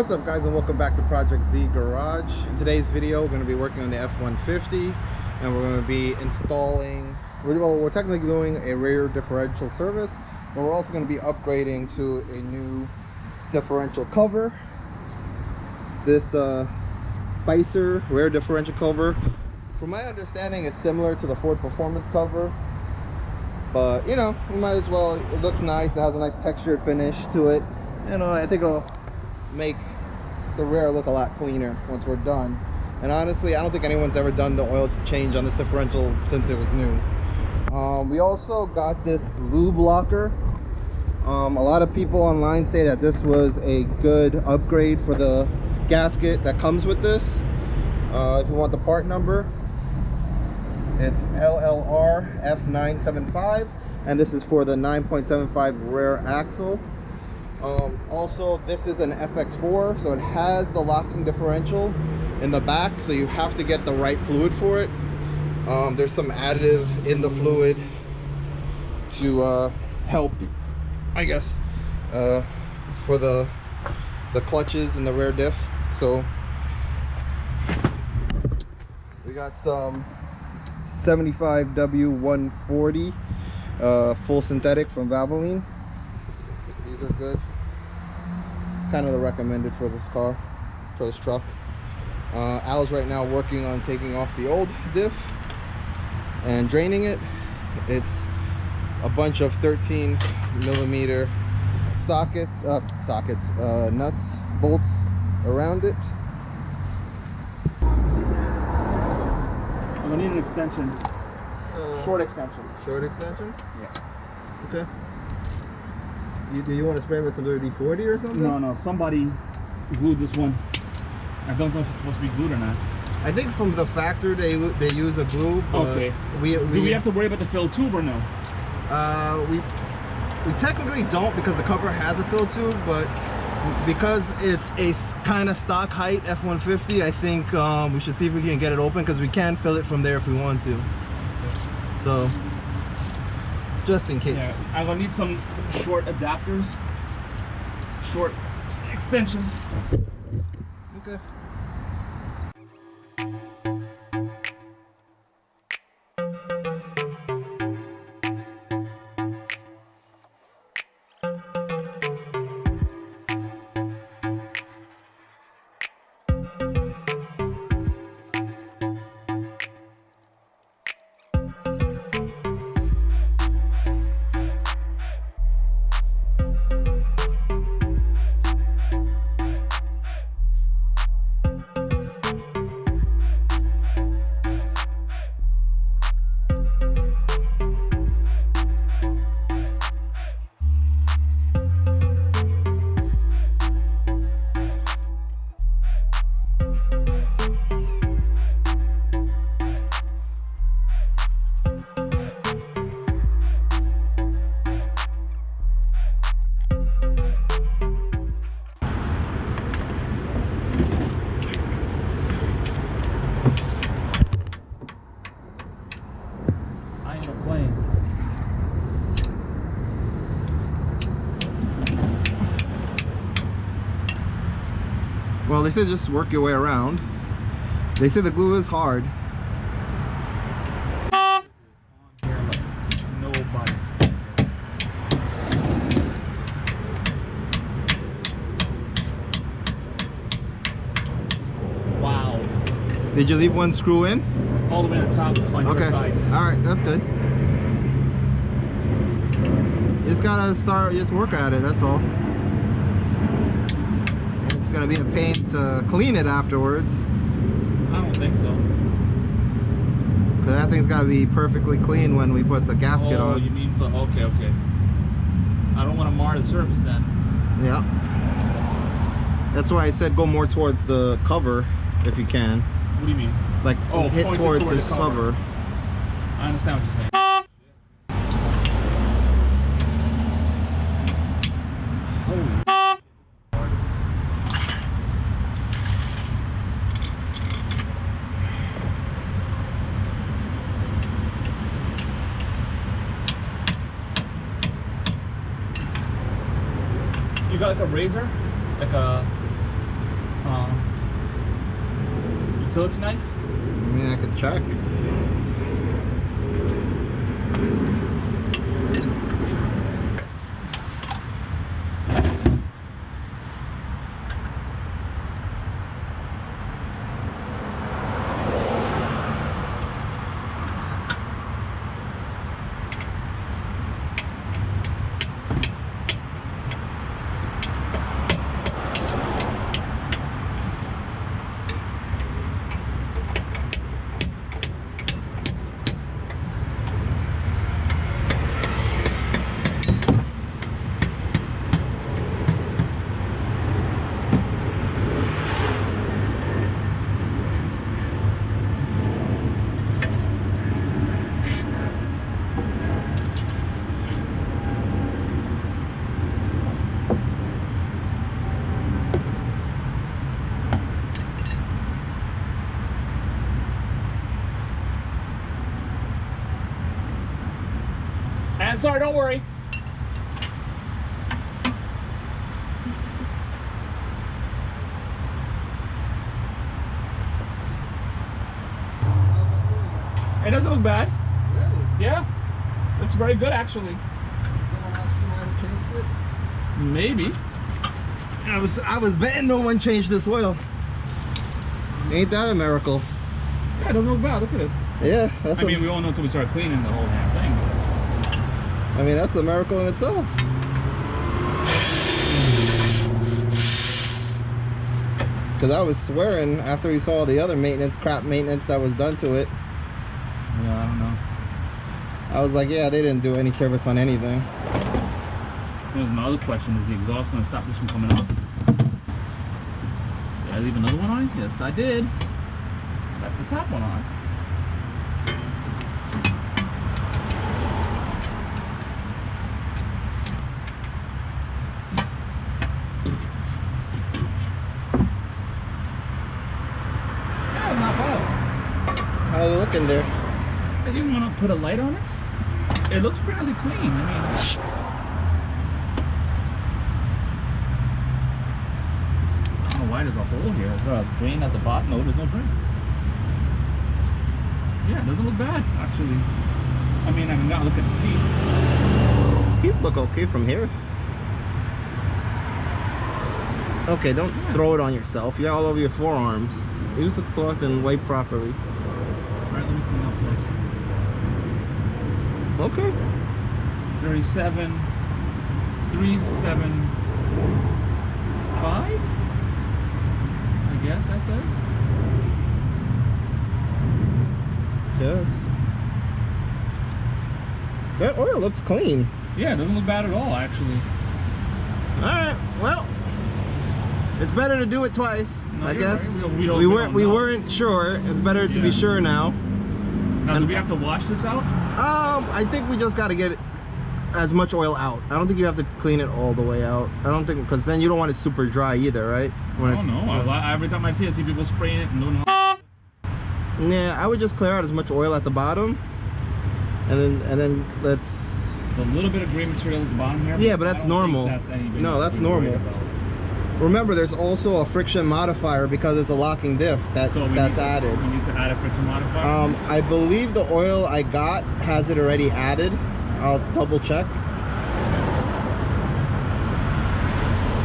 What's up, guys, and welcome back to Project Z Garage. In today's video, we're going to be working on the F150, and we're going to be installing, we're technically doing a rear differential service, but we're also going to be upgrading to a new differential cover. This Spicer rear differential cover, from my understanding, it's similar to the Ford Performance cover, but you know, we might as well. It looks nice. It has a nice textured finish to it. You know, I think it'll make the rear look a lot cleaner once we're done. And honestly, I don't think anyone's ever done the oil change on this differential since it was new. We also got this lube locker. A lot of people online say that this was a good upgrade for the gasket that comes with this. If you want the part number, it's LLR F975, and this is for the 9.75 rear axle. Also, this is an FX4, so it has the locking differential in the back, so you have to get the right fluid for it. There's some additive in the fluid to help, I guess, for the clutches in the rear diff. So we got some 75W140 full synthetic from Valvoline. These are good. Kind of the recommended for this car, for this truck. Al's right now working on taking off the old diff and draining it. It's a bunch of 13mm nuts, bolts around it. I'm gonna need an extension. Short extension. Short extension? Yeah. Okay. Do you want to spray with some WD-40 or something? No, somebody glued this one. I don't know if it's supposed to be glued or not. I think from the factory they use a glue. Okay. Do we have to worry about the filled tube or no? We technically don't, because the cover has a filled tube, but because it's a kind of stock height F150, I think we should see if we can get it open, because we can fill it from there if we want to. So, just in case. Yeah, I'm gonna need some short adapters, short extensions. Okay. Well, they say just work your way around. They say the glue is hard. Wow. Did you leave one screw in? All the way on the top on your side. All right, that's good. You just gotta just work at it, that's all. It's gonna be a pain to clean it afterwards. I don't think so. Cause that thing's gotta be perfectly clean when we put the gasket on. Oh, you mean for, okay. I don't want to mar the surface then. Yeah. That's why I said go more towards the cover if you can. What do you mean? Like hit towards the cover. I understand what you're saying. You got like a razor? Like a utility knife? I mean, I could check. Ansar, don't worry. It doesn't look bad. Really? Yeah. Looks very good, actually. Maybe. I was betting no one changed this oil. Ain't that a miracle? Yeah, it doesn't look bad. Look at it. Yeah, that's I mean, we all know until we start cleaning the whole damn thing. I mean, that's a miracle in itself. Because I was swearing after we saw the other crap maintenance that was done to it. Yeah, I don't know. I was like, yeah, they didn't do any service on anything. There's my other question, is the exhaust going to stop this from coming off? Did I leave another one on? Yes, I did. That's the top one on. Yeah, not bad. How's it looking there? I didn't want to put a light on it. It looks fairly clean. I mean, I don't know why there's a hole here. Is there a drain at the bottom? No, there's no drain. Yeah, it doesn't look bad, actually. I mean, I can now look at the teeth. Teeth look okay from here. Okay, don't throw it on yourself. You're all over your forearms. Use the cloth and wipe properly. Alright, let me clean up first. Okay. 37, 375. I guess that says. Yes. That oil looks clean. Yeah, it doesn't look bad at all, actually. Alright, well, it's better to do it twice, No, I you're guess. right. We don't know. weren't sure. It's better to be Yeah. sure now. Now, do we have to wash this out? I think we just gotta get as much oil out. I don't think you have to clean it all the way out. I don't think, because then you don't want it super dry either, right? I don't know. Every time I see it, I see people spraying it and doing it. Yeah, I would just clear out as much oil at the bottom, and then let's. There's a little bit of gray material at the bottom here. Yeah, but that's I don't normal. think that's any big No, that's to be worried normal. about. Remember, there's also a friction modifier because it's a locking diff So that's added. We need to add a friction modifier. I believe the oil I got has it already added. I'll double check.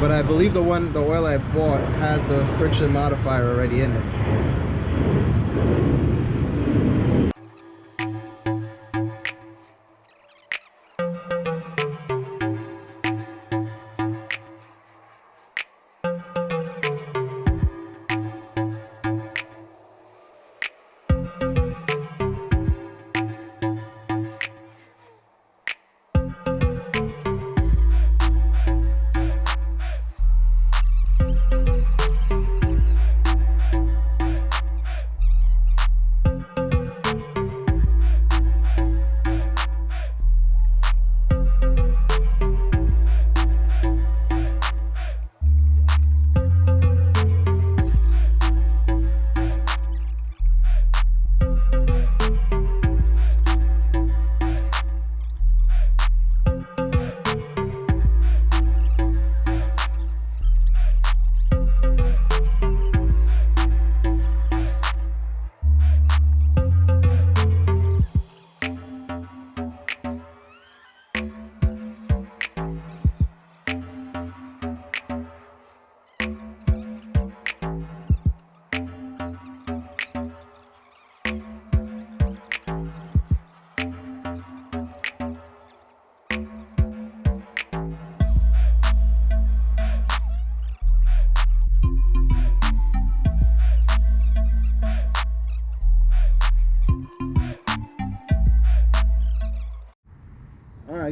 But I believe the oil I bought has the friction modifier already in it.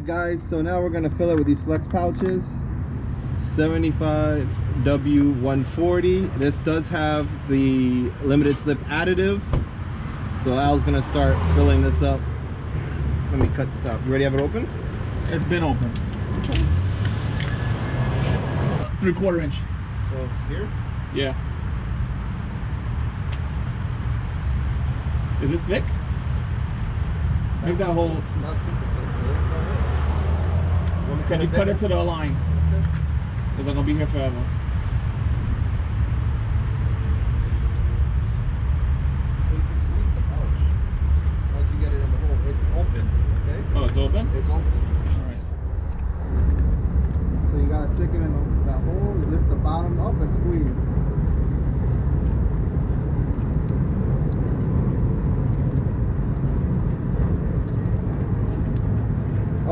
Alright guys, so now we're gonna fill it with these flex pouches. 75W140. This does have the limited slip additive. So Al's gonna start filling this up. Let me cut the top. You ready to have it open? It's been open. Okay. 3/4 inch. So here? Yeah. Is it thick? Make that hole. Not super thick, but it's not it. Want me to Can you cut it to the line? Okay. Because I'm gonna be here forever. You can squeeze the pouch. Once you get it in the hole, it's open, okay? Oh, it's open? It's open. Alright. So you gotta stick it in that hole, you lift the bottom up and squeeze.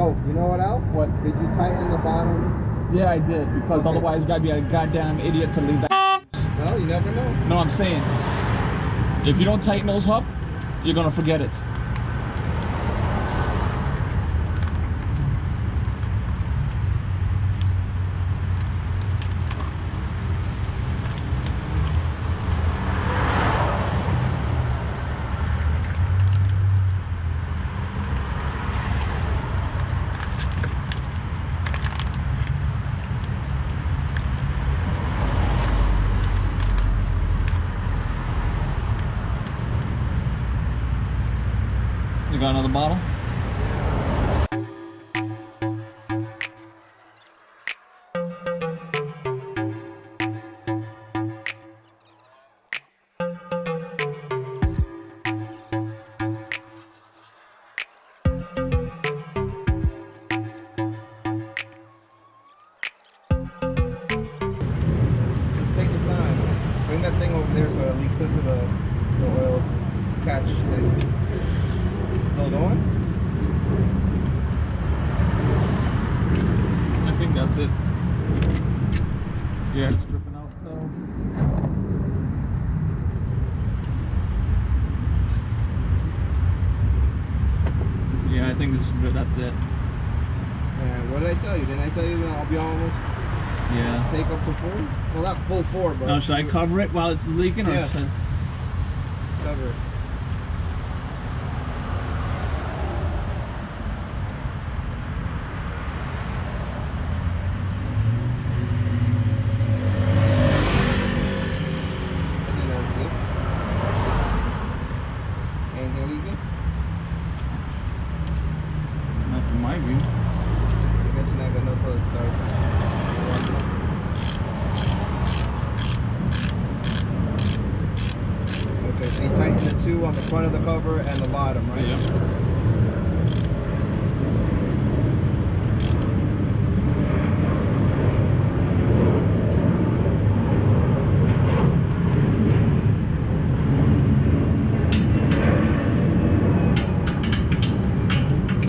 Oh, you know what, Al? What? Did you tighten the bottom? Yeah, I did. Because Okay. otherwise you gotta be a goddamn idiot to leave that. Well, you never know. No, I'm saying, if you don't tighten those up, you're gonna forget it. You got another bottle? Just take your time. Bring that thing over there so it leaks into the oil catch thing. Still going? I think that's it. Yeah, it's dripping out. Yeah, I think that's it. And what did I tell you? Didn't I tell you that I'll be almost Yeah. take up to 4? Well, not full 4, but... Now, should I cover it while it's leaking? Or Yeah. should I... Cover it. I think that's good. Anything leaking? Not from my view. I guess you're not gonna know till it starts warming up. Okay, so you tighten the 2 on the front of the cover and the bottom, right? Yeah.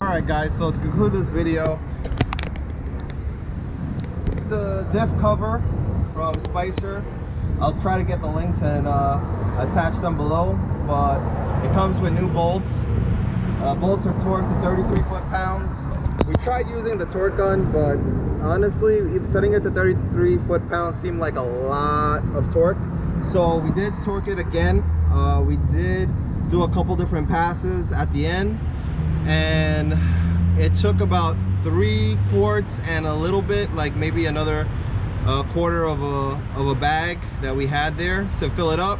Alright guys, so to conclude this video, the Diff cover from Spicer, I'll try to get the links and attach them below, but it comes with new bolts. Bolts are torqued to 33 foot-pounds. We tried using the torque gun, but honestly, setting it to 33 foot-pounds seemed like a lot of torque. So we did torque it again. We did do a couple different passes at the end, and it took about 3 quarts and a little bit, like maybe another quarter of a bag that we had there to fill it up.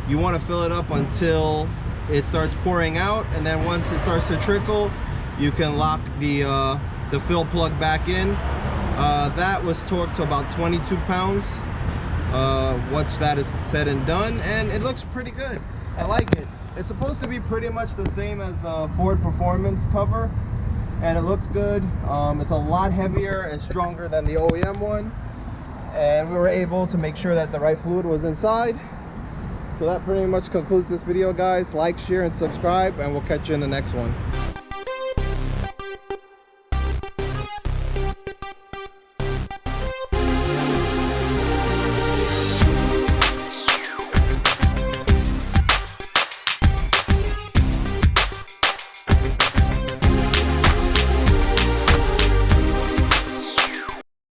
You want to fill it up until it starts pouring out, and then once it starts to trickle, you can lock the fill plug back in. That was torqued to about 22 pounds once that is said and done, and it looks pretty good. I like it. It's supposed to be pretty much the same as the Ford Performance cover, and it looks good. It's a lot heavier and stronger than the OEM one, and we were able to make sure that the right fluid was inside. So that pretty much concludes this video, guys. Like, share, and subscribe, and we'll catch you in the next one.